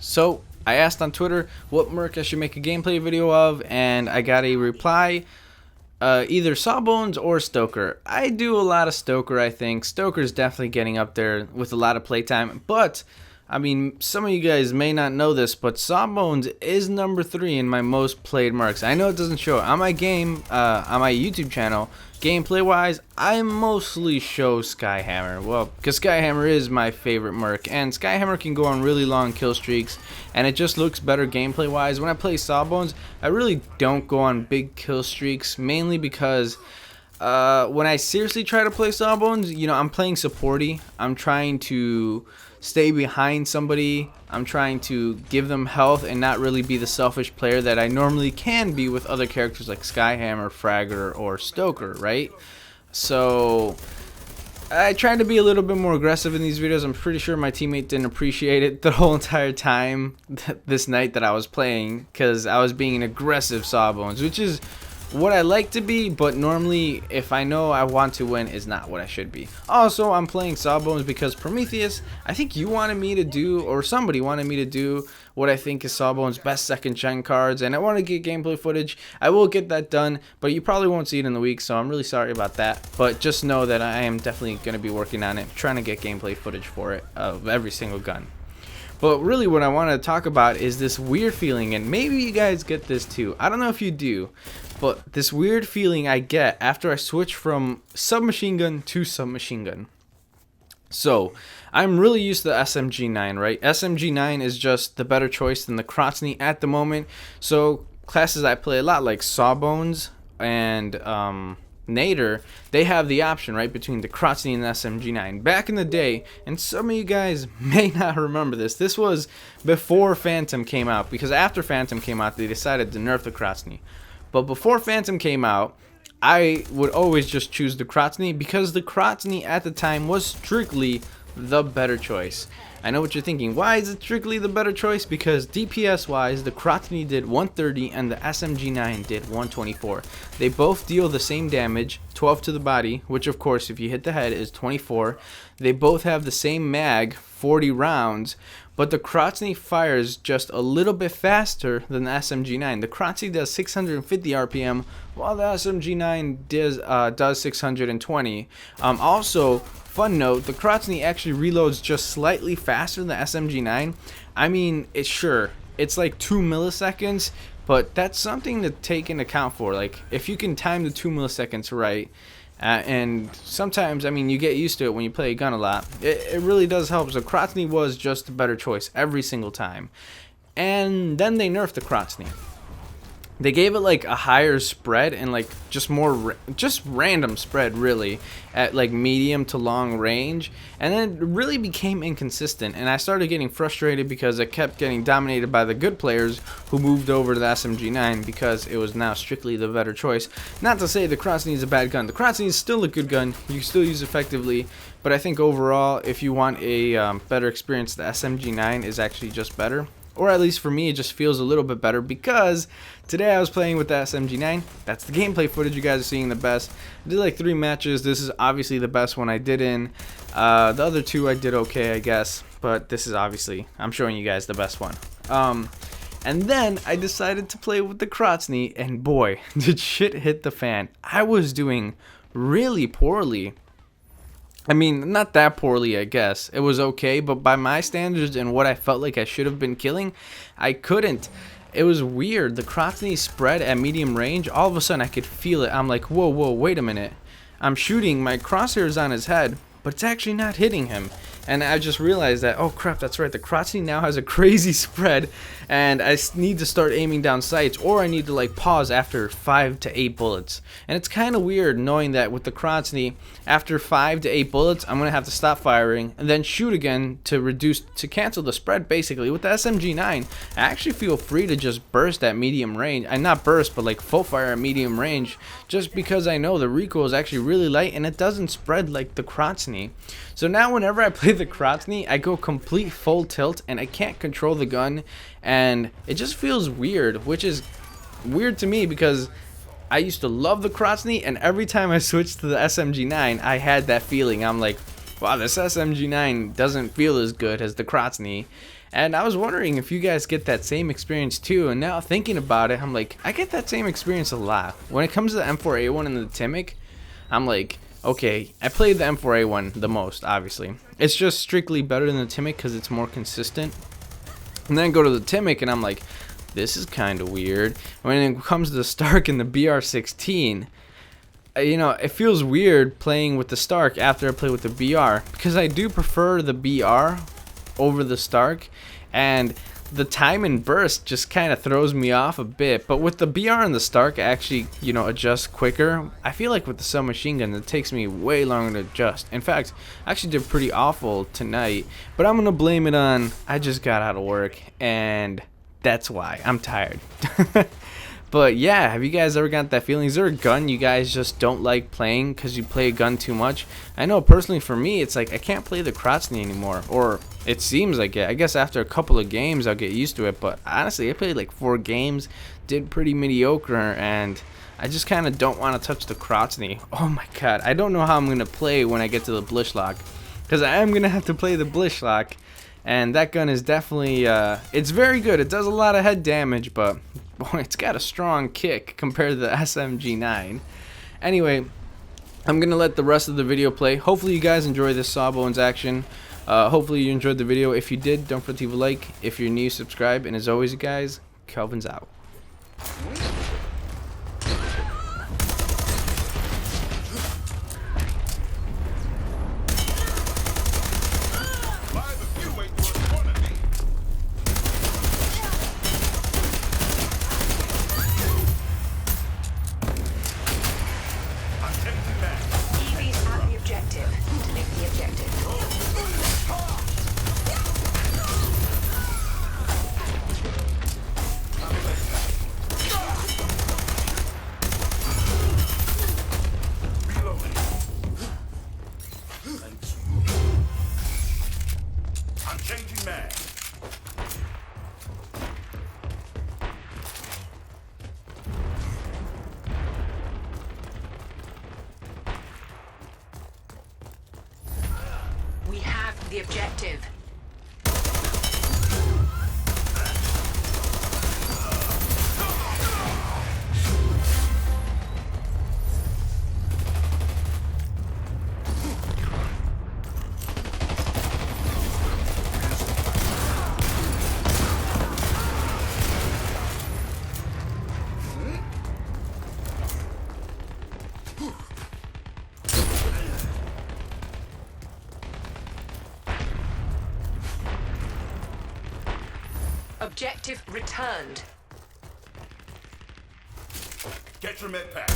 So I asked on Twitter what merc I should make a gameplay video of, and I got a reply. Either Sawbonez or Stoker. I do a lot of Stoker, I think. Stoker's definitely getting up there with a lot of playtime. But, I mean, some of you guys may not know this, but Sawbonez is number 3 in my most played mercs. I know it doesn't show it on my on my YouTube channel. Gameplay-wise, I mostly show Skyhammer. Well, because Skyhammer is my favorite merc, and Skyhammer can go on really long kill streaks, and it just looks better gameplay-wise. When I play Sawbonez, I really don't go on big kill streaks, mainly because when I seriously try to play Sawbonez, you know, I'm playing supporty. I'm trying to stay behind somebody. I'm trying to give them health and not really be the selfish player that I normally can be with other characters like Skyhammer, Fragger, or Stoker, right? So I tried to be a little bit more aggressive in these videos. I'm pretty sure my teammate didn't appreciate it the whole entire time this night that I was playing, because I was being an aggressive Sawbonez, which is what I like to be, but normally if I know I want to win is not what I should be. Also, I'm playing Sawbonez because Prometheus, I think you wanted me to do, or somebody wanted me to do, what I think is Sawbonez' best second gen cards, and I want to get gameplay footage. I will get that done, but you probably won't see it in the week, so I'm really sorry about that. But just know that I am definitely going to be working on it, trying to get gameplay footage for it of every single gun. But really what I want to talk about is this weird feeling, and maybe you guys get this too. I don't know if you do, but this weird feeling I get after I switch from submachine gun to submachine gun. So, I'm really used to the SMG9, right? SMG9 is just the better choice than the Krotzny at the moment. So, classes I play a lot like Sawbonez and Nader, they have the option, right, between the Krotzny and the SMG9. Back in the day, and some of you guys may not remember this, this was before Phantom came out, because after Phantom came out, they decided to nerf the Krotzny. But before Phantom came out, I would always just choose the Krotzny, because the Krotzny at the time was strictly the better choice. I know what you're thinking, why is it strictly the better choice? Because DPS wise, the Krotzny did 130 and the SMG9 did 124. They both deal the same damage, 12 to the body, which of course if you hit the head is 24. They both have the same mag, 40 rounds, but the Krotzny fires just a little bit faster than the SMG9. The Krotzny does 650 RPM, while the SMG9 does 620. Also, fun note, the Krotzny actually reloads just slightly faster than the SMG9. I mean, it's like 2 milliseconds, but that's something to take into account for. Like, if you can time the 2 milliseconds right, and sometimes, I mean, you get used to it when you play a gun a lot, it really does help. So Krotzny was just a better choice every single time. And then they nerfed the Krotzny. They gave it like a higher spread and like just random spread really at like medium to long range, and then it really became inconsistent, and I started getting frustrated because it kept getting dominated by the good players who moved over to the SMG9 because it was now strictly the better choice. Not to say the Krotzny is a bad gun. The Krotzny is still a good gun. You can still use it effectively, but I think overall if you want a better experience, the SMG9 is actually just better. Or at least for me, it just feels a little bit better because today I was playing with the SMG9. That's the gameplay footage you guys are seeing the best. I did like 3 matches. This is obviously the best one I did in. The other 2 I did okay, I guess. But this is obviously, I'm showing you guys the best one. And then I decided to play with the Krotzny, and boy, did shit hit the fan. I was doing really poorly. I mean, not that poorly, I guess. It was okay, but by my standards and what I felt like I should have been killing, I couldn't. It was weird. The Krotzny spread at medium range, all of a sudden I could feel it. I'm like, whoa, wait a minute. I'm shooting, my crosshair's on his head, but it's actually not hitting him. And I just realized that, oh crap, that's right, the Krotzny now has a crazy spread, and I need to start aiming down sights, or I need to like pause after 5 to 8 bullets. And it's kind of weird knowing that with the Krotzny, after 5 to 8 bullets, I'm going to have to stop firing and then shoot again to cancel the spread basically. With the SMG9, I actually feel free to just burst at medium range. Not burst, but like full fire at medium range, just because I know the recoil is actually really light and it doesn't spread like the Krotzny. So now whenever I play the Krotzny, I go complete full tilt and I can't control the gun, and it just feels weird, which is weird to me because I used to love the Krotzny, and every time I switched to the SMG9, I had that feeling. I'm like, wow, this SMG9 doesn't feel as good as the Krotzny. And I was wondering if you guys get that same experience too. And now thinking about it, I'm like, I get that same experience a lot. When it comes to the M4A1 and the Timic, I'm like, okay, I played the M4A1 the most, obviously. It's just strictly better than the Timic because it's more consistent. And then go to the Timic and I'm like, this is kind of weird. When it comes to the Stark and the BR16, you know, it feels weird playing with the Stark after I play with the BR, because I do prefer the BR over the Stark, and the time and burst just kind of throws me off a bit. But with the BR and the Stark, I actually, you know, adjust quicker. I feel like with the submachine gun, it takes me way longer to adjust. In fact, I actually did pretty awful tonight, but I'm gonna blame it on I just got out of work, and that's why I'm tired. But yeah, have you guys ever got that feeling? Is there a gun you guys just don't like playing because you play a gun too much? I know personally for me, it's like I can't play the Krotzny anymore, or it seems like it. I guess after a couple of games I'll get used to it, but honestly I played like 4 games, did pretty mediocre, and I just kind of don't want to touch the Krotzny. Oh my god, I don't know how I'm going to play when I get to the Blishlock, because I am going to have to play the Blishlock, and that gun is definitely, it's very good. It does a lot of head damage, but boy, it's got a strong kick compared to the SMG 9. Anyway, I'm going to let the rest of the video play. Hopefully you guys enjoy this Sawbonez action. Hopefully you enjoyed the video. If you did, don't forget to leave a like. If you're new, subscribe. And as always, guys, Kelvin's out. We have the objective. Objective returned. Get your med pack.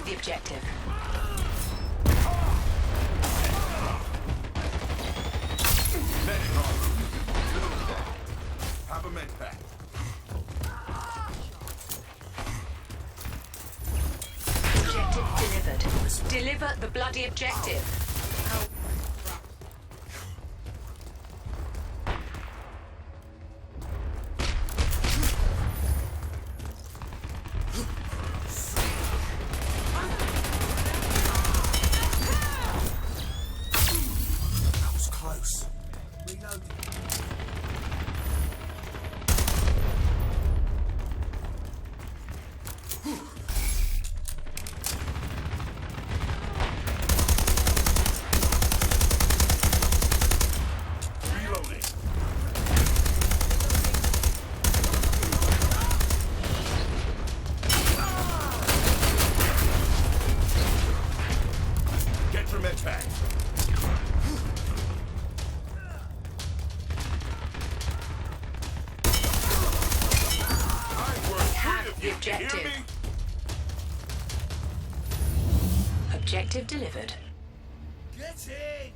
The objective. Have a med pack. Objective delivered. Deliver the bloody objective. med pack. Have the objective. Objective delivered. Get in.